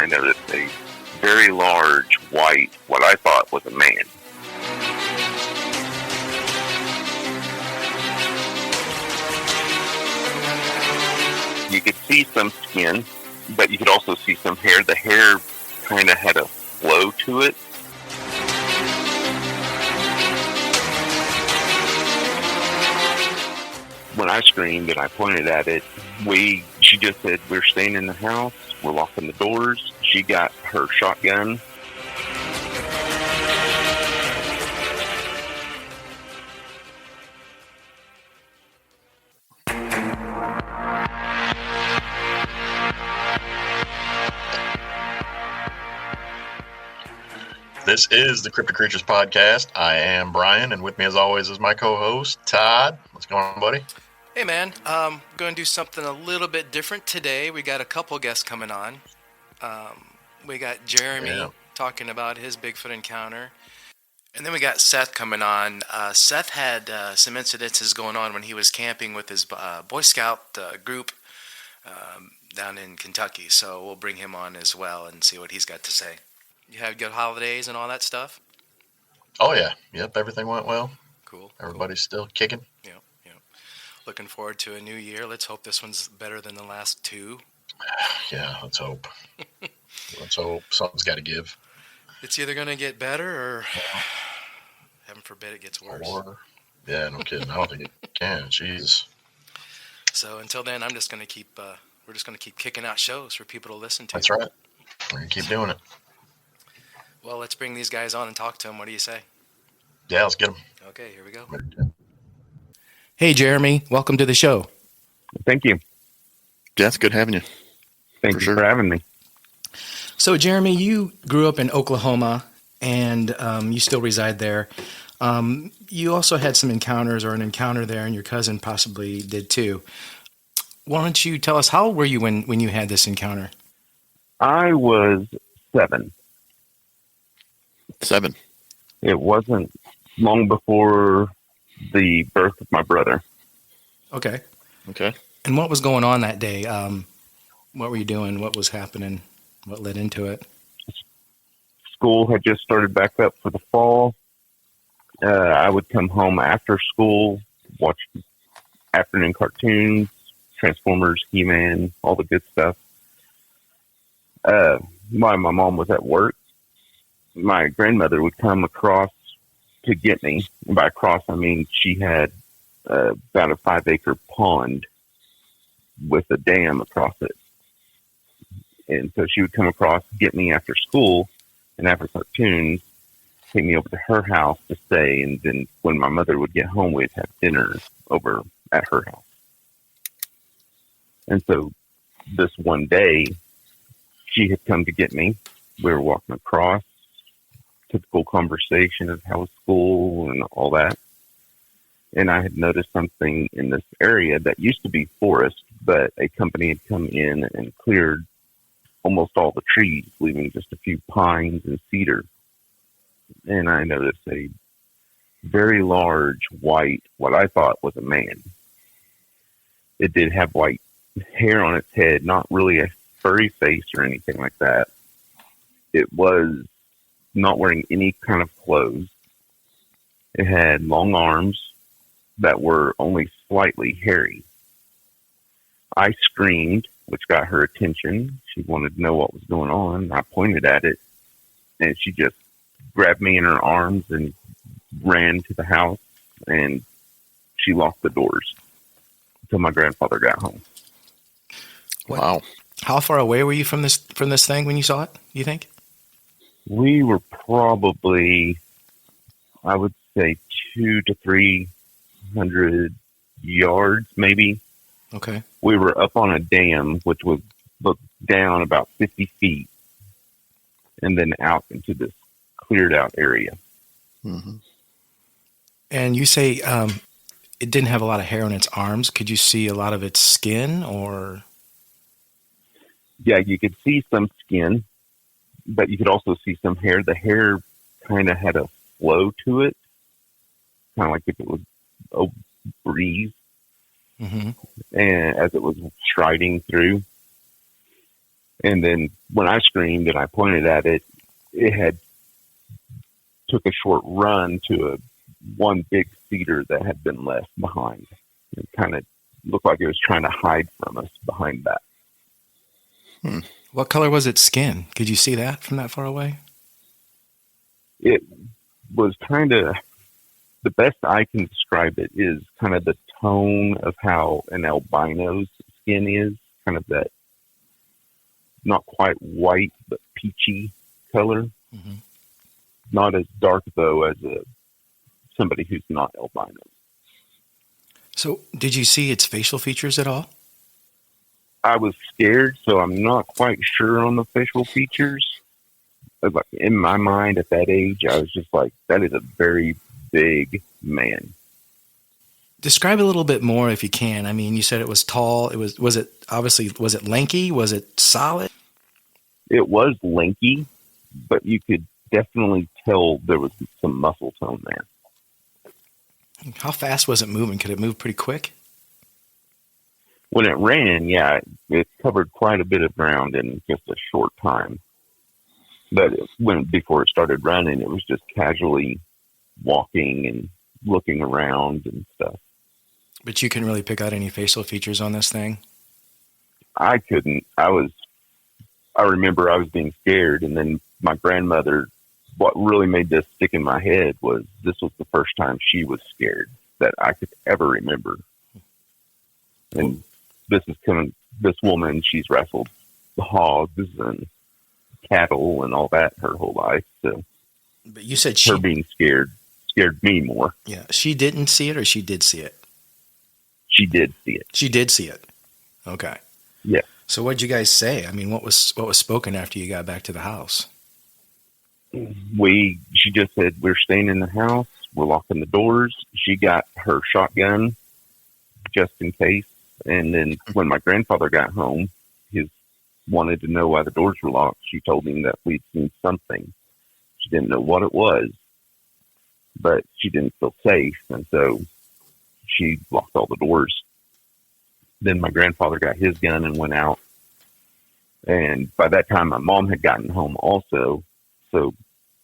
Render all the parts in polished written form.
I noticed a very large, white, what I thought was a man. You could see some skin, but you could also see some hair. The hair kind of had a flow to it. When I screamed and I pointed at it, she just said, "We're staying in the house. We're locking the doors." She got her shotgun. This is the Cryptic Creatures Podcast. I am Brian, and with me as always is my co-host, Todd. What's going on, buddy? Hey, man. Going to do something a little bit different today. We got a couple guests coming on. We got Jeremy talking about his Bigfoot encounter. And then we got Seth coming on. Seth had some incidences going on when he was camping with his Boy Scout group down in Kentucky. So we'll bring him on as well and see what he's got to say. You had good holidays and all that stuff? Oh, yeah. Yep, everything went well. Cool. Everybody's still kicking. Yep. Looking forward to a new year. Let's hope this one's better than the last two. Yeah, let's hope. Let's hope. Something's got to give. It's either going to get better or, heaven forbid, it gets worse. Yeah, no kidding. I don't think it can. Jeez. So until then, I'm just going to keep, we're just going to keep kicking out shows for people to listen to. That's right. We're going to keep doing it. Well, let's bring these guys on and talk to them. What do you say? Yeah, let's get them. Okay, here we go. Hey, Jeremy. Welcome to the show. Thank you. Yeah, it's good having you. Thank you for having me. So, Jeremy, you grew up in Oklahoma, and you still reside there. You also had some encounters or an encounter there, and your cousin possibly did too. Why don't you tell us, how old were you when you had this encounter? I was 7. 7. It wasn't long before the birth of my brother. Okay. And what was going on that day? What were you doing? What was happening? What led into it? School had just started back up for the fall. I would come home after school, watch afternoon cartoons, Transformers, He-Man, all the good stuff. While my mom was at work, my grandmother would come across to get me. And by across, I mean she had about a 5-acre pond with a dam across it. And so she would come across, get me after school, and after cartoons, take me over to her house to stay. And then when my mother would get home, we'd have dinner over at her house. And so this one day, she had come to get me. We were walking across. Typical conversation of how was school and all that. And I had noticed something in this area that used to be forest, but a company had come in and cleared almost all the trees, leaving just a few pines and cedar. And I noticed a very large white, what I thought was a man. It did have white hair on its head, not really a furry face or anything like that. It was not wearing any kind of clothes. It had long arms that were only slightly hairy. I screamed, which got her attention. She wanted to know what was going on. I pointed at it, and she just grabbed me in her arms and ran to the house, and she locked the doors until my grandfather got home. Wow. How far away were you from this thing when you saw it, you think? We were probably, I would say, 200 to 300 yards, maybe. Okay. We were up on a dam, which was looked down about 50 feet, and then out into this cleared out area. Mm-hmm. And you say it didn't have a lot of hair on its arms. Could you see a lot of its skin, or? Yeah, you could see some skin, but you could also see some hair. The hair kind of had a flow to it, kind of like if it was a breeze. Mm-hmm. And as it was striding through, And then when I screamed and I pointed at it, it had took a short run to one big cedar that had been left behind. It kind of looked like it was trying to hide from us behind that. What color was its skin? Could you see that from that far away? It was kind of, the best I can describe it is kind of the tone of how an albino's skin is, kind of that not quite white, but peachy color. Mm-hmm. Not as dark, though, as somebody who's not albino. So did you see its facial features at all? I was scared, so I'm not quite sure on the facial features. But like, in my mind at that age, I was just like, that is a very big man. Describe a little bit more if you can. I mean, you said it was tall. Was it lanky? Was it solid? It was lanky, but you could definitely tell there was some muscle tone there. How fast was it moving? Could it move pretty quick? When it ran, yeah, it covered quite a bit of ground in just a short time. But before it started running, it was just casually walking and looking around and stuff. But you couldn't really pick out any facial features on this thing? I couldn't. I remember I was being scared, and then my grandmother, what really made this stick in my head was this was the first time she was scared that I could ever remember. And this woman, she's wrestled hogs and cattle and all that her whole life. So, but you said her being scared me more. Yeah, she didn't see it, or she did see it? She did see it. She did see it. Okay. Yeah. So what'd you guys say? I mean, what was spoken after you got back to the house? She just said, we're staying in the house. We're locking the doors. She got her shotgun just in case. And then when my grandfather got home, he wanted to know why the doors were locked. She told him that we'd seen something. She didn't know what it was, but she didn't feel safe. And so she locked all the doors. Then my grandfather got his gun and went out. And by that time, my mom had gotten home also. So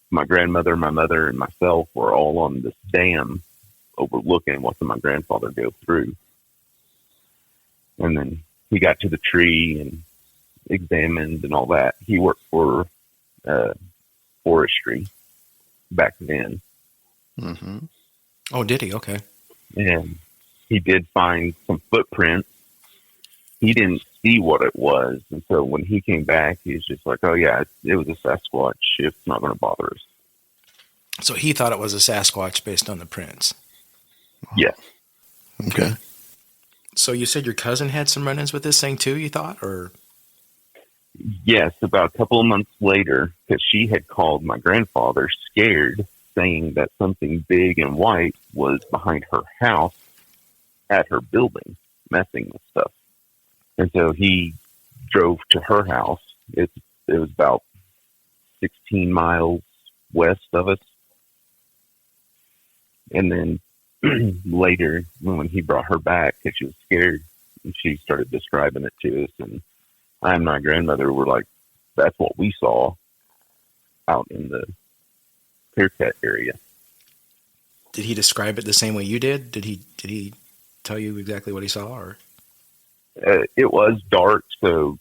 my grandmother, my mother, and myself were all on this dam overlooking what my grandfather go through. And then he got to the tree and examined and all that. He worked for forestry back then. Mm-hmm. Oh, did he? Okay. And he did find some footprints. He didn't see what it was. And so when he came back, he was just like, oh, yeah, it was a Sasquatch. It's not going to bother us. So he thought it was a Sasquatch based on the prints? Yeah. Okay. So you said your cousin had some run-ins with this thing too, you thought? Or yes, about a couple of months later, because she had called my grandfather scared, saying that something big and white was behind her house at her building, messing with stuff. And so he drove to her house. It was about 16 miles west of us. And then later, when he brought her back, because she was scared, and she started describing it to us, and I and my grandmother were like, that's what we saw out in the Clearcut area. Did he describe it the same way you did? Did he tell you exactly what he saw? Or it was dark, so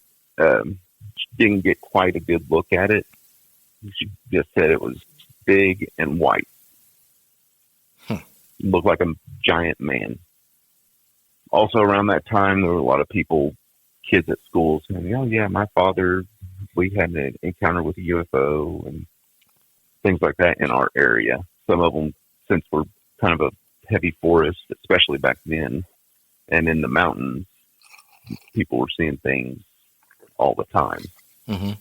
didn't get quite a good look at it. She just said it was big and white. Looked like a giant man. Also around that time, there were a lot of kids at school saying, oh yeah, my father, we had an encounter with a UFO and things like that in our area. Some of them, since we're kind of a heavy forest, especially back then, and in the mountains, people were seeing things all the time. Mm-hmm.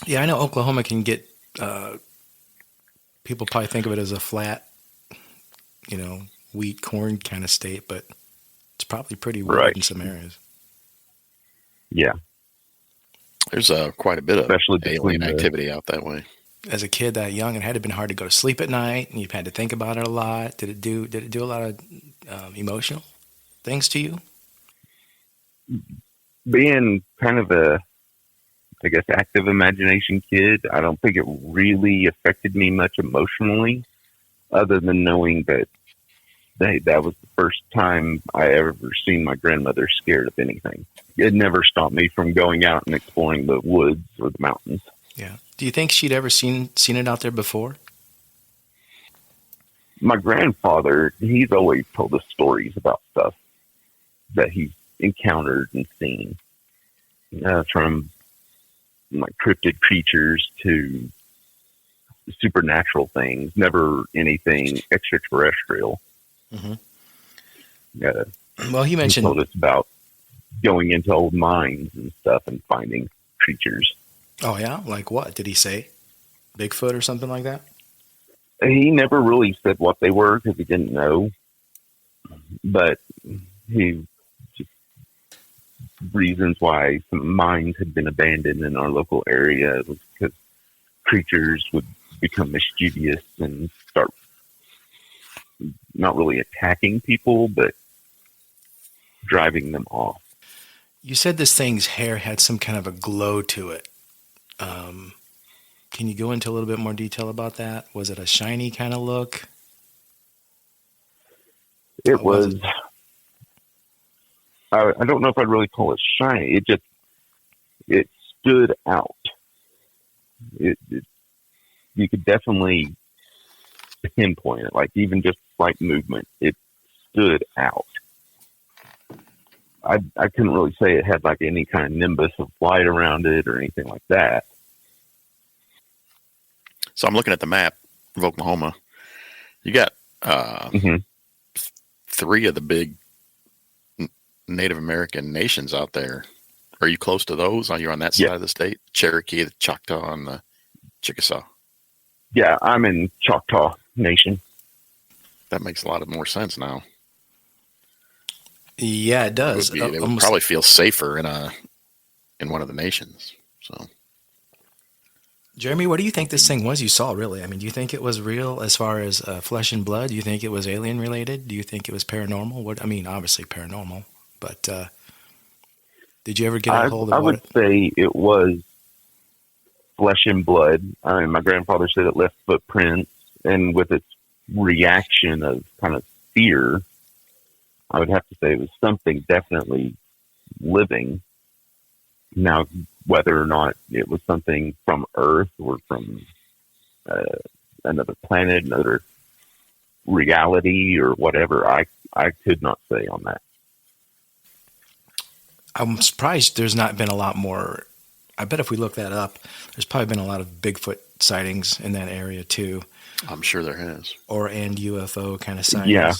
Yeah, I know Oklahoma can get, people probably think of it as a flat, wheat, corn kind of state, but it's probably pretty weird in some areas. Yeah. There's quite a bit of especially alien activity out that way. As a kid that young, it had to have been hard to go to sleep at night, and you've had to think about it a lot. Did it do a lot of emotional things to you? Being kind of a I guess, active imagination kid. I don't think it really affected me much emotionally, other than knowing that that was the first time I ever seen my grandmother scared of anything. It never stopped me from going out and exploring the woods or the mountains. Yeah. Do you think she'd ever seen it out there before? My grandfather, he's always told us stories about stuff that he's encountered and seen, from like cryptid creatures to supernatural things, never anything extraterrestrial. Mm-hmm. Yeah. Well, he mentioned... He told us about going into old mines and stuff and finding creatures. Oh, yeah? Like what? Did he say? Bigfoot or something like that? He never really said what they were because he didn't know. But he just reasons why some mines had been abandoned in our local area was because creatures would become mischievous and start not really attacking people, but driving them off. You said this thing's hair had some kind of a glow to it. Can you go into a little bit more detail about that? Was it a shiny kind of look? It was. I don't know if I'd really call it shiny. It stood out. You could definitely pinpoint it, like even just slight movement. It stood out. I couldn't really say it had like any kind of nimbus of light around it or anything like that. So I'm looking at the map of Oklahoma. You got three of the big Native American nations out there. Are you close to those? Are you on that side of the state? Cherokee, the Choctaw, and the Chickasaw. Yeah, I'm in Choctaw Nation. That makes a lot more sense now. Yeah, it does. They would probably feel safer in one of the nations. So, Jeremy, what do you think this thing was you saw, really? I mean, do you think it was real as far as flesh and blood? Do you think it was alien related? Do you think it was paranormal? Obviously paranormal, but did you ever get a hold of it? I would say it was flesh and blood. I mean, my grandfather said it left footprints, and with its reaction of kind of fear, I would have to say it was something definitely living. Now, whether or not it was something from Earth or from another planet, another reality, or whatever, I could not say on that. I'm surprised there's not been a lot more. I bet if we look that up, there's probably been a lot of Bigfoot sightings in that area too. I'm sure there has. And UFO kind of sightings. Yeah.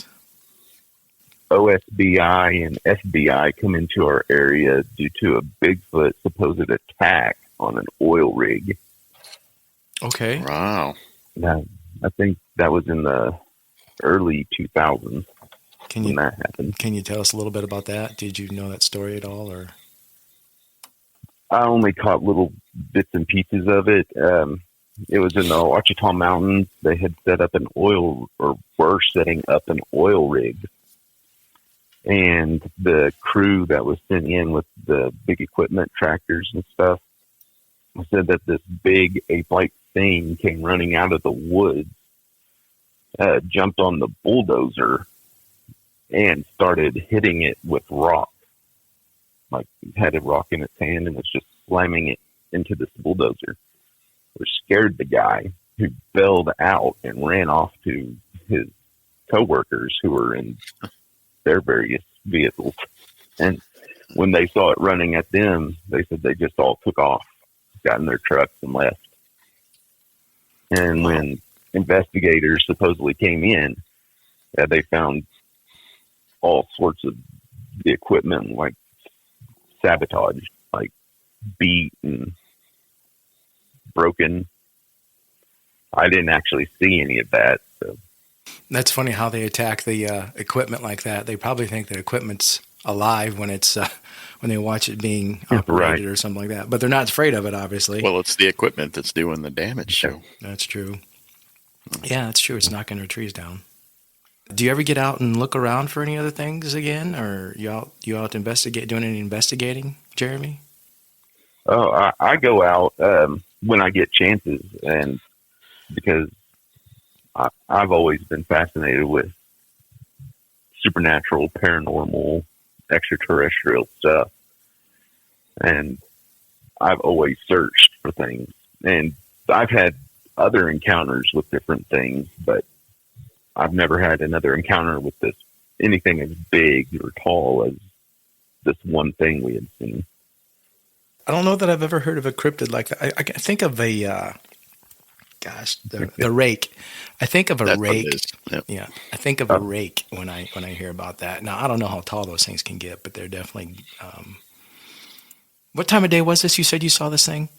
OSBI and FBI come into our area due to a Bigfoot supposed attack on an oil rig. Okay. Wow. Now, I think that was in the early 2000s when that happened. Can you tell us a little bit about that? Did you know that story at all? Or I only caught little bits and pieces of it. It was in the Ouachita Mountains. They had set up were setting up an oil rig. And the crew that was sent in with the big equipment, tractors and stuff, said that this big ape-like thing came running out of the woods, jumped on the bulldozer, and started hitting it with rock. Like, had a rock in its hand and was just slamming it into this bulldozer, which scared the guy, who bailed out and ran off to his coworkers who were in their various vehicles. And when they saw it running at them, they said they just all took off, got in their trucks and left. And when investigators supposedly came in, they found all sorts of the equipment like sabotaged, like beat and broken. I didn't actually see any of that, so. That's funny how they attack the equipment like that. They probably think the equipment's alive when it's when they watch it being operated or something like that. But they're not afraid of it, obviously. Well, it's the equipment that's doing the damage. So that's true. Yeah, that's true. It's knocking their trees down. Do you ever get out and look around for any other things again, or you out doing any investigating, Jeremy? Oh, I go out when I get chances, and because I've always been fascinated with supernatural, paranormal, extraterrestrial stuff, and I've always searched for things. And I've had other encounters with different things, but I've never had another encounter with this anything as big or tall as this one thing we had seen. I don't know that I've ever heard of a cryptid like that. I can think of a, the rake. I think of a That's what it rake. is. Yep. Yeah, I think of a rake when I hear about that. Now I don't know how tall those things can get, but they're definitely. What time of day was this? You said you saw this thing?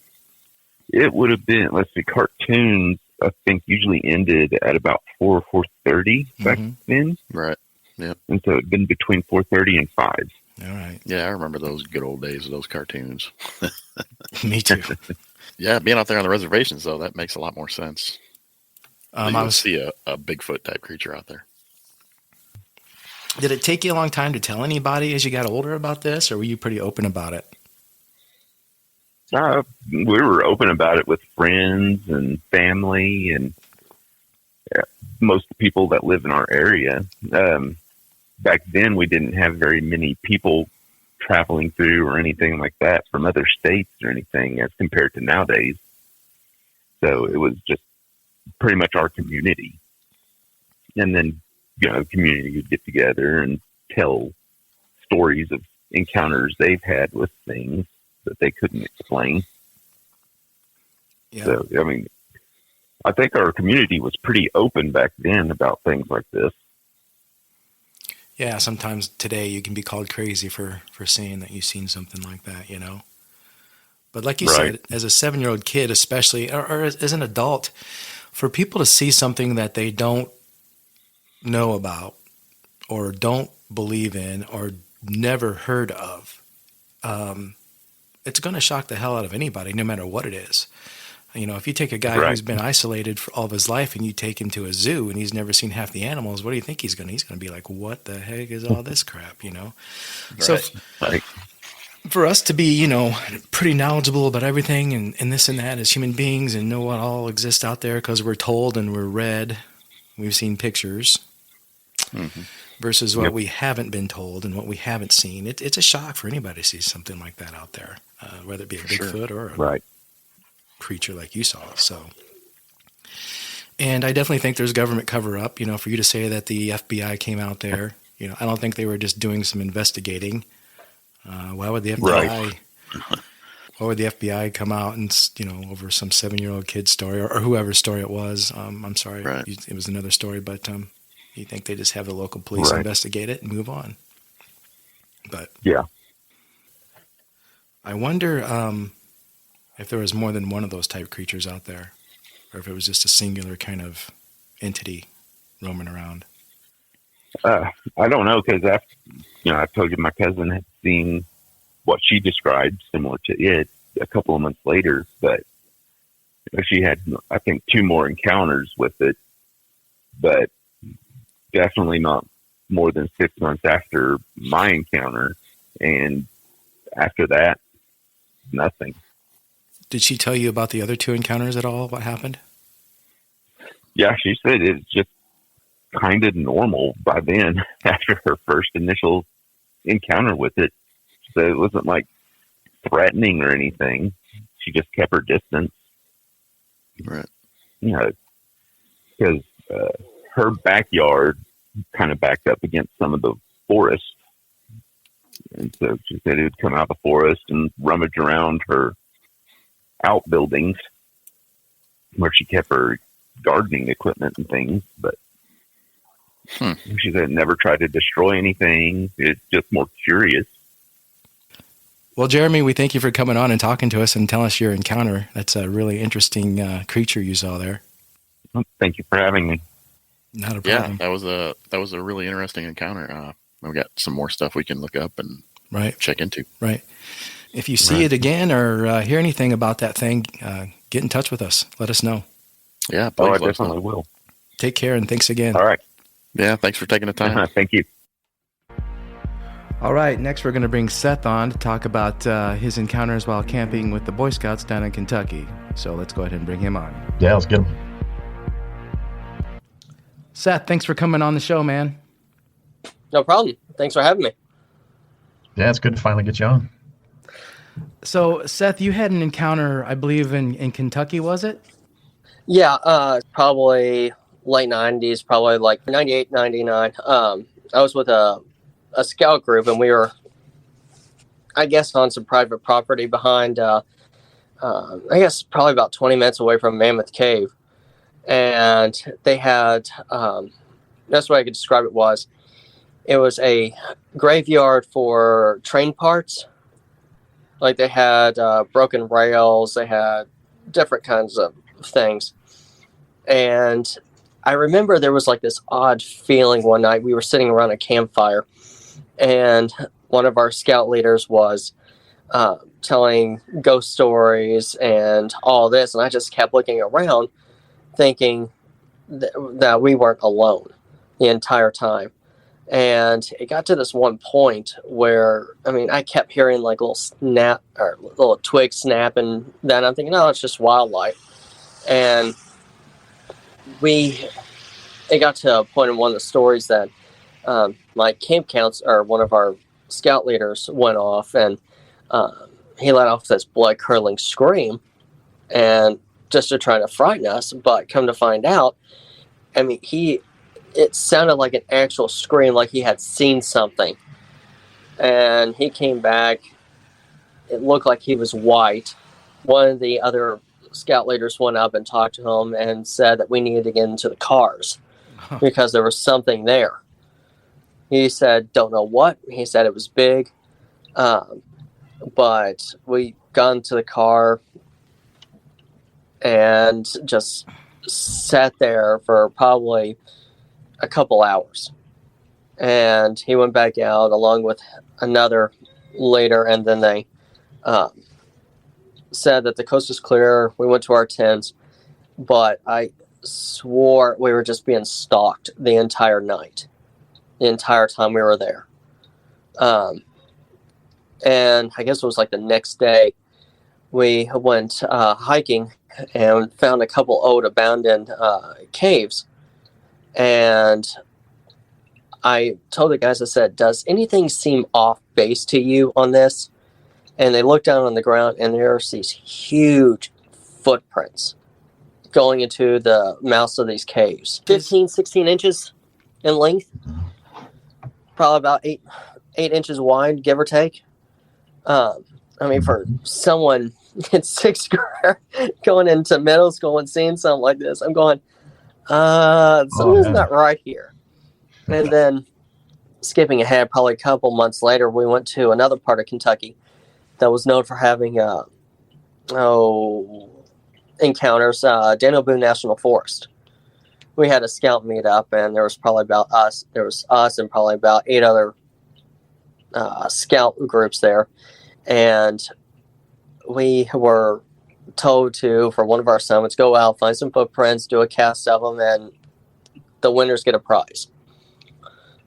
It would have been, let's see, cartoons, I think, usually ended at about 4:30 back then. Right. Yep. And so it'd been between 4:30 and 5. All right. Yeah, I remember those good old days of those cartoons. Me too. Yeah, being out there on the reservations, though, that makes a lot more sense. I would see a Bigfoot type creature out there. Did it take you a long time to tell anybody as you got older about this, or were you pretty open about it? We were open about it with friends and family and most people that live in our area. Back then, we didn't have very many people traveling through or anything like that from other states or anything as compared to nowadays. So it was just pretty much our community. And then, the community would get together and tell stories of encounters they've had with things that they couldn't explain. Yeah. So, I think our community was pretty open back then about things like this. Yeah, sometimes today you can be called crazy for saying that you've seen something like that, But like you said, as a 7-year-old kid, especially, or as an adult, for people to see something that they don't know about or don't believe in or never heard of, it's going to shock the hell out of anybody, no matter what it is. If you take a guy who's been isolated for all of his life and you take him to a zoo and he's never seen half the animals, what do you think he's going to? He's going to be like, what the heck is all this crap, So for us to be, pretty knowledgeable about everything and this and that as human beings and know what all exists out there because we're told and we're read, we've seen pictures versus what we haven't been told and what we haven't seen. It's a shock for anybody to see something like that out there, whether it be a Bigfoot or a creature like you saw. So, and I definitely think there's government cover up, for you to say that the FBI came out there, I don't think they were just doing some investigating. Why would the FBI, why would the FBI come out and, over some 7-year-old kid's story or whoever's story it was? I'm sorry. It was another story, but, you think they just have the local police investigate it and move on. But yeah, I wonder, if there was more than one of those type creatures out there, or if it was just a singular kind of entity roaming around. I don't know, because I told you my cousin had seen what she described similar to it a couple of months later, but she had, I think, 2 more encounters with it, but definitely not more than 6 months after my encounter, and after that, nothing. Did she tell you about the other 2 encounters at all? What happened? Yeah, she said it's just kind of normal by then after her first initial encounter with it. So it wasn't like threatening or anything. She just kept her distance. Right. Because her backyard kind of backed up against some of the forest. And so she said it would come out of the forest and rummage around her outbuildings where she kept her gardening equipment and things, but she said never tried to destroy anything. It's just more curious. Well, Jeremy, we thank you for coming on and talking to us and telling us your encounter. That's a really interesting creature you saw there. Well, thank you for having me. Not a problem. Yeah, that was a really interesting encounter. We got some more stuff we can look up and check into. Right. If you see it again or hear anything about that thing, get in touch with us. Let us know. Yeah, please. I definitely will. Take care and thanks again. All right. Yeah, thanks for taking the time. Thank you. All right, next we're going to bring Seth on to talk about his encounters while camping with the Boy Scouts down in Kentucky. So let's go ahead and bring him on. Yeah, let's get him. Seth, thanks for coming on the show, man. No problem. Thanks for having me. Yeah, it's good to finally get you on. So, Seth, you had an encounter, I believe, in Kentucky, was it? Yeah, probably late 90s, probably like 98, 99. I was with a scout group, and we were, I guess, on some private property behind, I guess, probably about 20 minutes away from Mammoth Cave. And they had, that's what I could describe it was. It was a graveyard for train parts. Like they had broken rails, they had different kinds of things. And I remember there was like this odd feeling one night. We were sitting around a campfire, and one of our scout leaders was telling ghost stories and all this. And I just kept looking around thinking that we weren't alone the entire time. And it got to this one point where, I mean, I kept hearing like little snap or little twig snap, and then I'm thinking, no, it's just wildlife. And it got to a point in one of the stories that my camp counselor, or one of our scout leaders, went off, and he let off this blood-curdling scream, and just to try to frighten us. But come to find out, I mean, it sounded like an actual scream, like he had seen something. And he came back. It looked like he was white. One of the other scout leaders went up and talked to him and said that we needed to get into the cars because there was something there. He said, don't know what. He said it was big. But we got into the car and just sat there for probably a couple hours. And he went back out along with another later, and then they said that the coast was clear. We went to our tents, but I swore we were just being stalked the entire night, the entire time we were there. And I guess it was like the next day we went hiking and found a couple old abandoned caves. And I told the guys, I said, does anything seem off base to you on this? And they looked down on the ground, and there's these huge footprints going into the mouths of these caves. 15, 16 inches in length. Probably about 8 inches wide, give or take. I mean, for someone in 6th grade going into middle school and seeing something like this, I'm going, something's not right here. And then skipping ahead, probably a couple months later, we went to another part of Kentucky that was known for having encounters, Daniel Boone National Forest. We had a scout meet up, and there was probably about us. There was us and probably about 8 other scout groups there. And we were told to, for one of our summits, go out, find some footprints, do a cast of them, and the winners get a prize.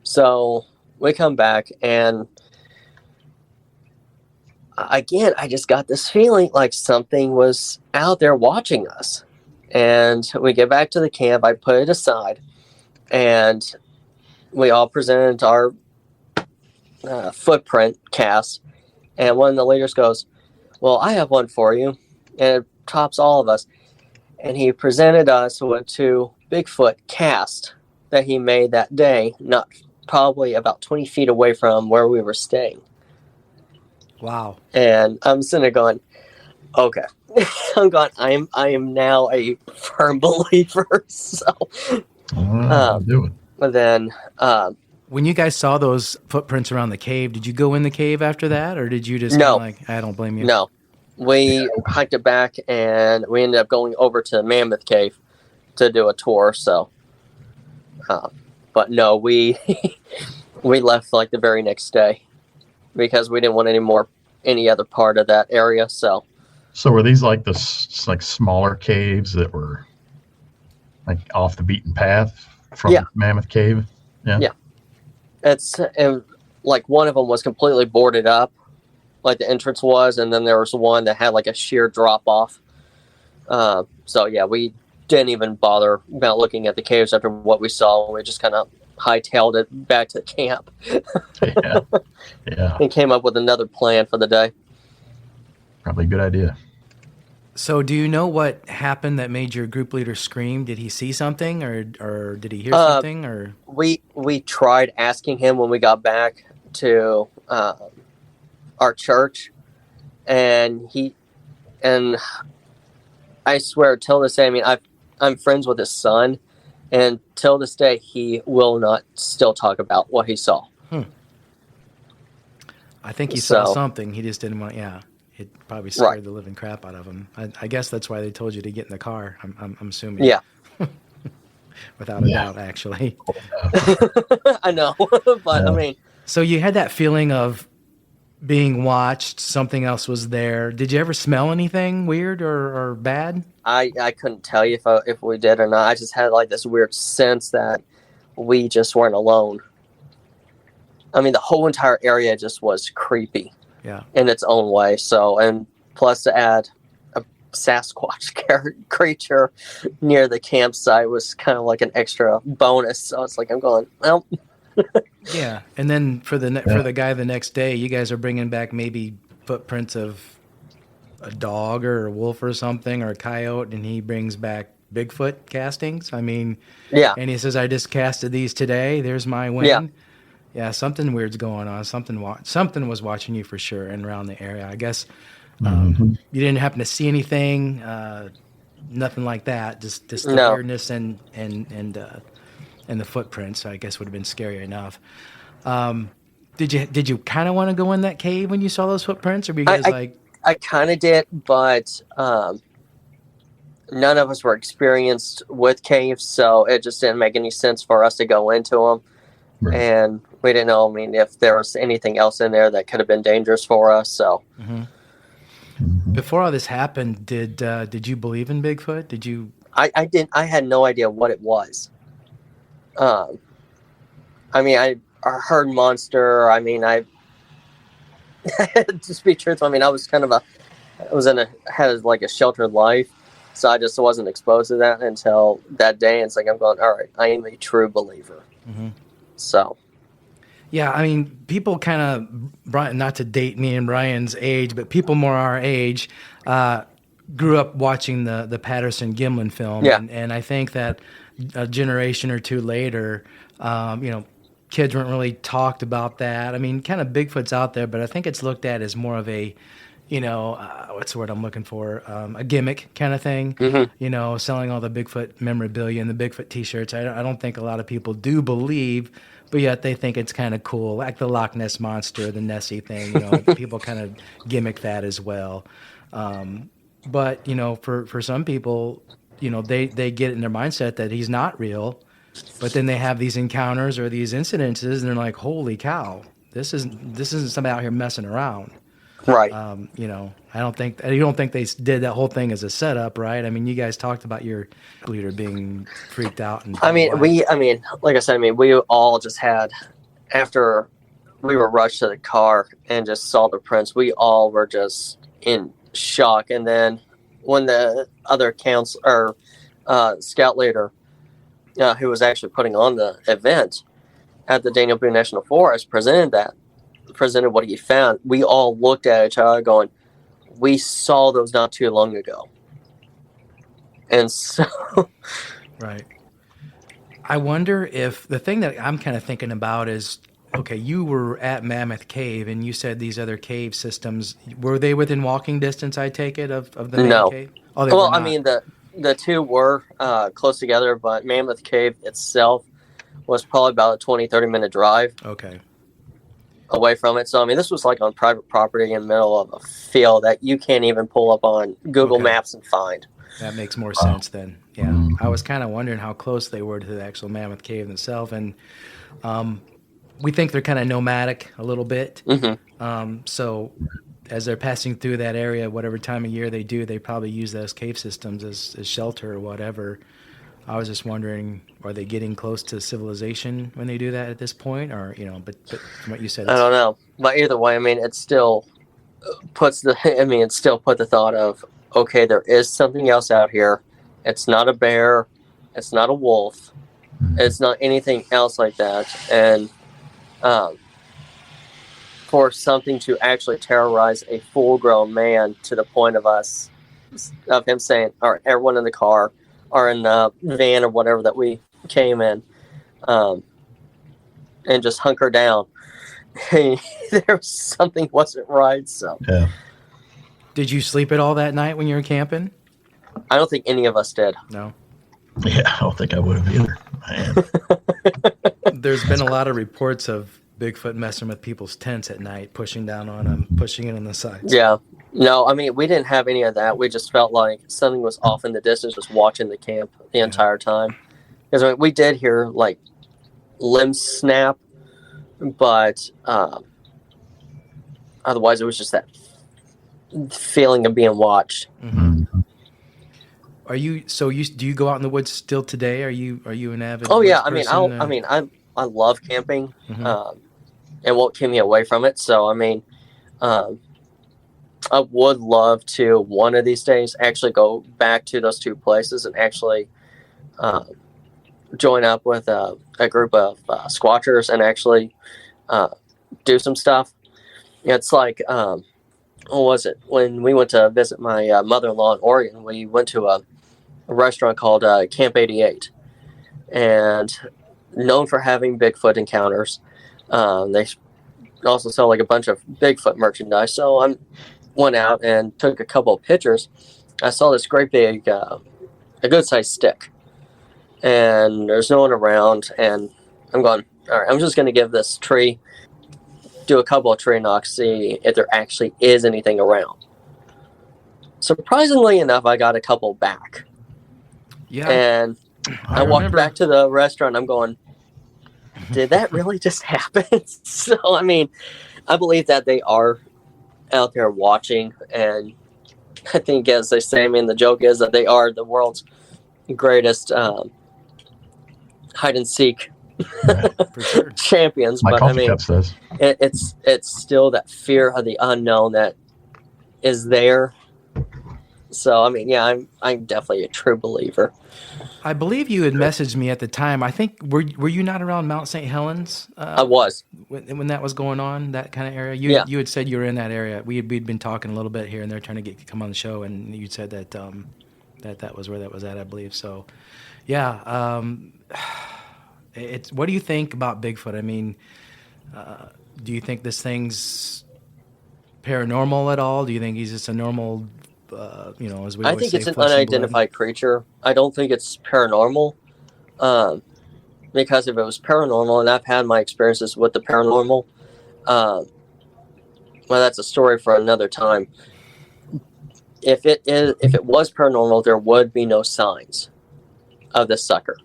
So we come back, and again, I just got this feeling like something was out there watching us. And we get back to the camp, I put it aside, and we all presented our footprint cast. And one of the leaders goes, well, I have one for you. And it tops all of us. And he presented us with 2 Bigfoot casts that he made that day, not probably about 20 feet away from where we were staying. Wow. And I'm sitting there going, okay. I'm going, I am now a firm believer. So do it. but then When you guys saw those footprints around the cave, did you go in the cave after that, or did you just No. like, I don't blame you? No. We hiked it back, and we ended up going over to Mammoth Cave to do a tour. So, but no, we we left like the very next day because we didn't want any other part of that area. So were these like like smaller caves that were like off the beaten path from Mammoth Cave? Yeah. Yeah. It's like one of them was completely boarded up, like the entrance was, and then there was one that had like a sheer drop off. So yeah, we didn't even bother about looking at the caves after what we saw. We just kind of hightailed it back to the camp. Yeah. And came up with another plan for the day. Probably a good idea. So do you know what happened that made your group leader scream? Did he see something or did he hear something? Or we tried asking him when we got back to our church, and I swear till this day, I mean, I'm friends with his son, and till this day he will not still talk about what he saw. I think he saw something. He just didn't want. Yeah, it probably scared the living crap out of him. I guess that's why they told you to get in the car. I'm assuming. Yeah. Without a doubt, actually. I know, but I mean. So you had that feeling of being watched. Something else was there. Did you ever smell anything weird or bad? I couldn't tell you if we did or not. I just had like this weird sense that we just weren't alone. I mean, the whole entire area just was creepy, in its own way. So, and plus to add a Sasquatch creature near the campsite was kind of like an extra bonus. So it's like I'm going, well. Yeah, and then for the guy the next day, you guys are bringing back maybe footprints of a dog or a wolf or something or a coyote, and he brings back Bigfoot castings. I mean, and he says, "I just casted these today. There's my win." Yeah, something weird's going on. Something was watching you for sure and around the area. I guess you didn't happen to see anything, nothing like that. Just the weirdness and the footprints. I guess would have been scary enough. Did you kind of want to go in that cave when you saw those footprints, or were you guys I kind of did, but none of us were experienced with caves, so it just didn't make any sense for us to go into them. Right. And we didn't know, I mean, if there was anything else in there that could have been dangerous for us. So, before all this happened, did you believe in Bigfoot? Did you? I didn't. I had no idea what it was. I mean, I heard monster. I mean, to be truthful, I mean, I was had like a sheltered life, so I just wasn't exposed to that until that day. And it's like I'm going, all right, I am a true believer. So, yeah, I mean, people kind of, not to date me and Brian's age, but people more our age grew up watching the Patterson Gimlin film, and I think that a generation or two later, kids weren't really talked about that. I mean, kind of Bigfoot's out there, but I think it's looked at as more of a, what's the word I'm looking for? A gimmick kind of thing. Selling all the Bigfoot memorabilia and the Bigfoot T-shirts. I don't think a lot of people do believe, but yet they think it's kind of cool, like the Loch Ness monster, the Nessie thing. People kind of gimmick that as well. But for some people, they get in their mindset that he's not real. But then they have these encounters or these incidences, and they're like, "Holy cow! This isn't somebody out here messing around." Right. You don't think they did that whole thing as a setup, right? I mean, you guys talked about your leader being freaked out, and like I said, we all just had, after we were rushed to the car and just saw the prints, we all were just in shock. And then when the other scout leader, who was actually putting on the event at the Daniel Boone National Forest, presented what he found, we all looked at each other going, we saw those not too long ago. And so right. I wonder if the thing that I'm kind of thinking about is, okay, you were at Mammoth Cave and you said these other cave systems, were they within walking distance, I take it, of the main cave? Oh, well, I mean, the two were close together, but Mammoth Cave itself was probably about a 20-30 minute drive. Okay. Away from it. So, I mean, this was like on private property in the middle of a field that you can't even pull up on Google Maps and find. That makes more sense then. Yeah. I was kind of wondering how close they were to the actual Mammoth Cave itself. And we think they're kind of nomadic a little bit. So as they're passing through that area, whatever time of year they do, they probably use those cave systems as shelter or whatever. I was just wondering, are they getting close to civilization when they do that at this point, or But from what you said, I don't know. But either way, I mean, it still puts it still put the thought of, okay, there is something else out here. It's not a bear. It's not a wolf. It's not anything else like that. And for something to actually terrorize a full-grown man to the point of him saying, or everyone in the car or in the van or whatever that we came in, and just hunker down. There was something wasn't right. So Yeah. Did you sleep at all that night when you were camping? I don't think any of us did. No. Yeah, I don't think I would have either. Man. There's been a lot of reports of Bigfoot messing with people's tents at night, pushing down on them, pushing it on the sides. Yeah. No, I mean, we didn't have any of that. We just felt like something was off in the distance, just watching the camp the entire time. Because we did hear, like, limbs snap, but otherwise it was just that feeling of being watched. Mm-hmm. Do you go out in the woods still today? Are you an avid? Oh yeah, woods I person? I love camping. Mm-hmm. It won't keep me away from it. So I would love to one of these days actually go back to those two places and actually join up with a group of squatchers and actually do some stuff. It's like what was it when we went to visit my mother-in-law in Oregon? We went to a restaurant called Camp 88, and known for having Bigfoot encounters. They also sell like a bunch of Bigfoot merchandise. So I went out and took a couple of pictures. I saw this great big, a good sized stick, and there's no one around. And I'm going, all right, I'm just going to give this tree, do a couple of tree knocks, see if there actually is anything around. Surprisingly enough, I got a couple back. Yeah. And I walked back to the restaurant. I'm going, did that really just happen? So, I mean, I believe that they are out there watching. And I think, as they say, I mean, the joke is that they are the world's greatest hide and seek For sure. champions. My But I coffee mean, cup says. it's still that fear of the unknown that is there. So, I mean, yeah, I'm definitely a true believer. I believe you had messaged me at the time. I think were you not around Mount St. Helens? I was. When that was going on, that kind of area. You had said you were in that area. We'd been talking a little bit here and there, trying to come on the show, and you said that that was where that was at, I believe. So, yeah. It's what do you think about Bigfoot? I mean, do you think this thing's paranormal at all? Do you think he's just a normal? As we I always think say, it's an flesh and unidentified creature. I don't think it's paranormal. Because if it was paranormal, and I've had my experiences with the paranormal, well, that's a story for another time. If it was paranormal, there would be no signs of the sucker.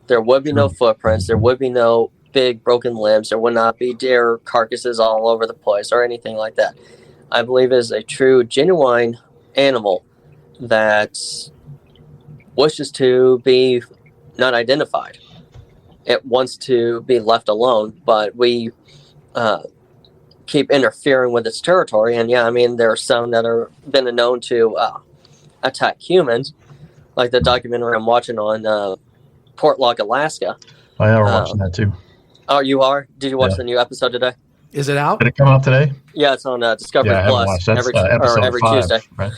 There would be no footprints. There would be no big broken limbs. There would not be deer carcasses all over the place or anything like that. I believe it is a true, genuine animal that wishes to be not identified. It wants to be left alone, but we keep interfering with its territory. And yeah, I mean, there are some that are been known to attack humans, like the documentary I'm watching on Portlock, Alaska. Oh, yeah, we're watching that too. Oh, you are? Did you watch the new episode today? Is it out? Did it come out today? Yeah, it's on Discovery Plus every episode 5, Tuesday. Right?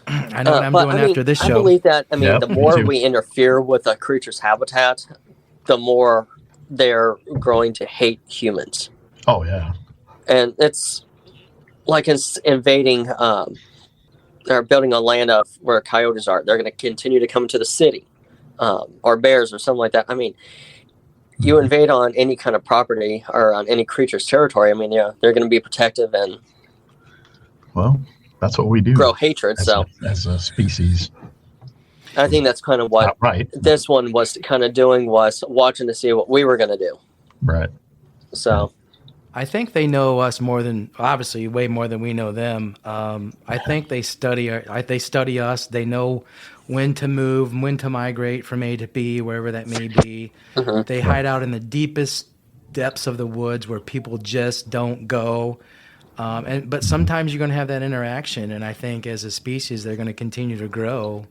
I know what I'm doing after this show. I believe that. I mean, Yep, the me more too. we interfere with a creature's habitat, the more they're growing to hate humans. Oh, yeah. And it's like invading, they're building on land of where coyotes are. They're going to continue to come to the city, or bears or something like that. I mean, you invade on any kind of property or on any creature's territory. I mean, yeah, they're going to be protective and Well, that's what we do. grow hatred. As a species. I think that's kind of what Not right. this one was kind of doing, was watching to see what we were going to do. Right. So, I think they know us more than, obviously, way more than we know them. I think they study us. They know when to move, when to migrate from A to B, wherever that may be. Mhm. They hide out in the deepest depths of the woods where people just don't go. But sometimes you're going to have that interaction, and I think as a species, they're going to continue to grow.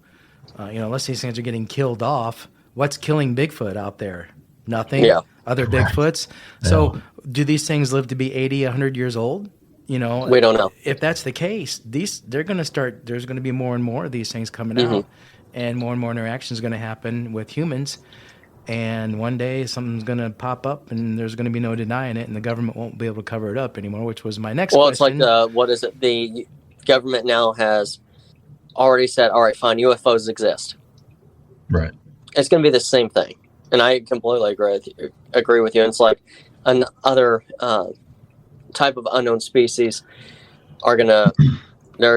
Unless these things are getting killed off, what's killing Bigfoot out there? Nothing. Yeah. Other Bigfoots. So, do these things live to be 80, 100 years old? We don't know. If that's the case, they're going to start. There's going to be more and more of these things coming Mhm. out, and more interactions going to happen with humans. And one day something's going to pop up, and there's going to be no denying it, and the government won't be able to cover it up anymore. Which was my next Well, question. it's like what is it? The government now has already said, all right, fine, UFOs exist. Right. It's going to be the same thing, and I completely agree with you. And it's like another type of unknown species they're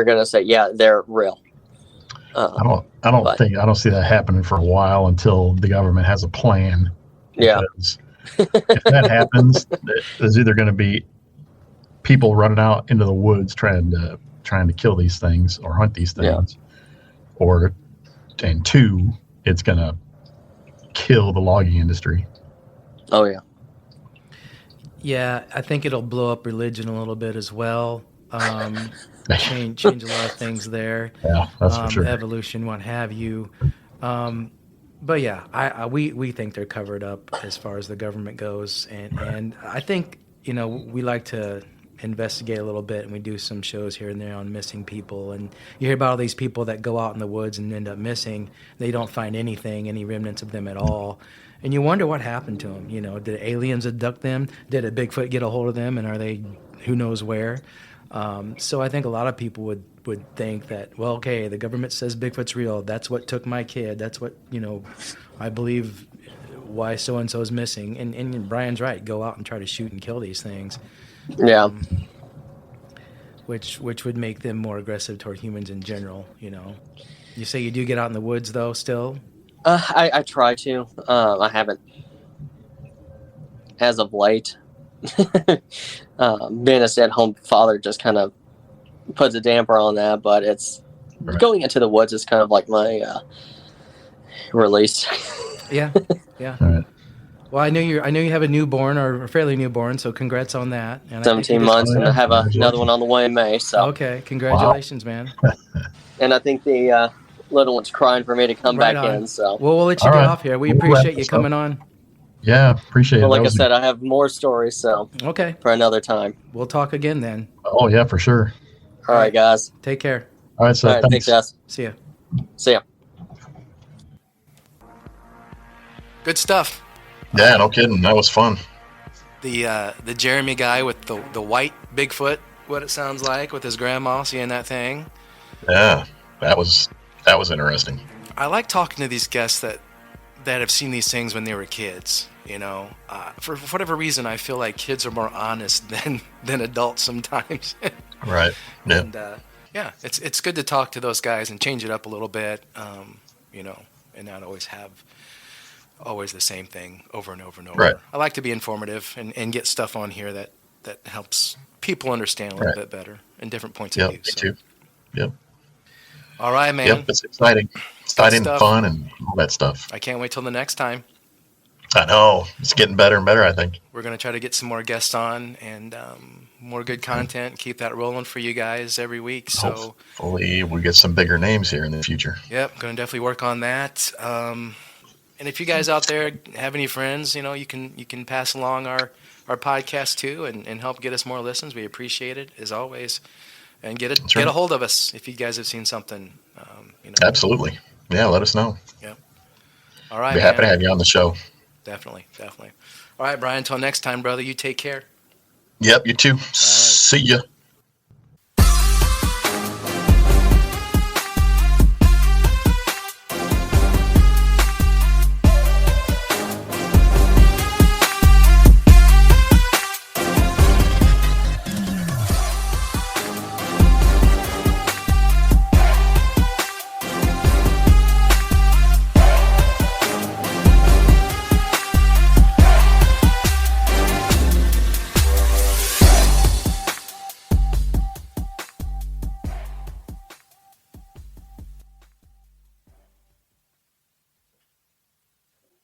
gonna say, yeah, they're real. I don't see that happening for a while until the government has a plan. Yeah. Because if that happens, there's either going to be people running out into the woods trying to kill these things or hunt these things, and two, it's going to kill the logging industry. Oh yeah. Yeah, I think it'll blow up religion a little bit as well. Change a lot of things there. Yeah, that's for sure. Evolution, what have you. But yeah, we think they're covered up as far as the government goes, and I think we like to investigate a little bit, and we do some shows here and there on missing people, and you hear about all these people that go out in the woods and end up missing. They don't find any remnants of them at all. And you wonder what happened to them. Did aliens abduct them? Did a Bigfoot get a hold of them? And are they who knows where? So I think a lot of people would think that, well, okay, the government says Bigfoot's real. That's what took my kid. That's what, I believe why so-and-so is missing. And Brian's right. Go out and try to shoot and kill these things. Yeah. Which would make them more aggressive toward humans in general, You say you do get out in the woods, though, still? I try to. I haven't as of late. Being a stay-at-home father just kind of puts a damper on that, but it's going into the woods is kind of like my release. Yeah. All right. Well, I know you have a newborn or fairly newborn, so congrats on that. And 17 months, and I have another one on the way in May. So okay, congratulations, man. And I think the little one's crying for me to come back in. So well, we'll let you get off here. We appreciate you coming on. Yeah, appreciate it. Well, like I said, I have more stories, so okay, for another time. We'll talk again then. Oh yeah, for sure. All right, guys. Take care. All right, so all right, thanks, guys. See ya. See ya. Good stuff. Yeah, no kidding. That was fun. The Jeremy guy with the white Bigfoot, what it sounds like, with his grandma seeing that thing. Yeah, that was interesting. I like talking to these guests that have seen these things when they were kids. For whatever reason, I feel like kids are more honest than adults sometimes. Right. Yeah. And it's good to talk to those guys and change it up a little bit. And not always have the same thing over and over and over. Right. I like to be informative and get stuff on here that helps people understand a little bit better and different points of view. Me too. Yep. All right, man. Yep, it's exciting, and fun, and all that stuff. I can't wait till the next time. I know it's getting better and better. I think we're going to try to get some more guests on and more good content. Keep that rolling for you guys every week. So hopefully we get some bigger names here in the future. Yep, going to definitely work on that. And if you guys out there have any friends, you can pass along our podcast too and help get us more listens. We appreciate it as always. And get a hold of us if you guys have seen something. Absolutely. Yeah, let us know. Yep. All right. Be happy to have you on the show. Definitely. All right, Brian. Until next time, brother. You take care. Yep. You too. Right. See ya.